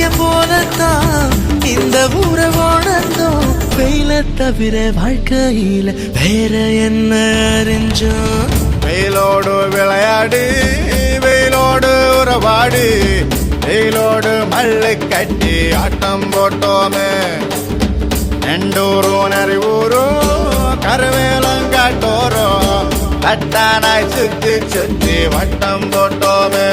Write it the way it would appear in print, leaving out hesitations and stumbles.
சத்தியம் போலத்தான் இந்த ஊரை வாழ்ந்தோம். வெயில தவிர வாழ்க்கையில வேற என்ன அறிஞ்சோம். வெயிலோடு விளையாடி வெயிலோடு உறவாடி வெயிலோடு மல்லு கட்டி ஆட்டம் போட்டோமே. நெண்டூரும் நரிவூரும் கருவேலங்காட்டோரும் கட்டானாய் சுத்தி சுத்தி வட்டம் போட்டோமே.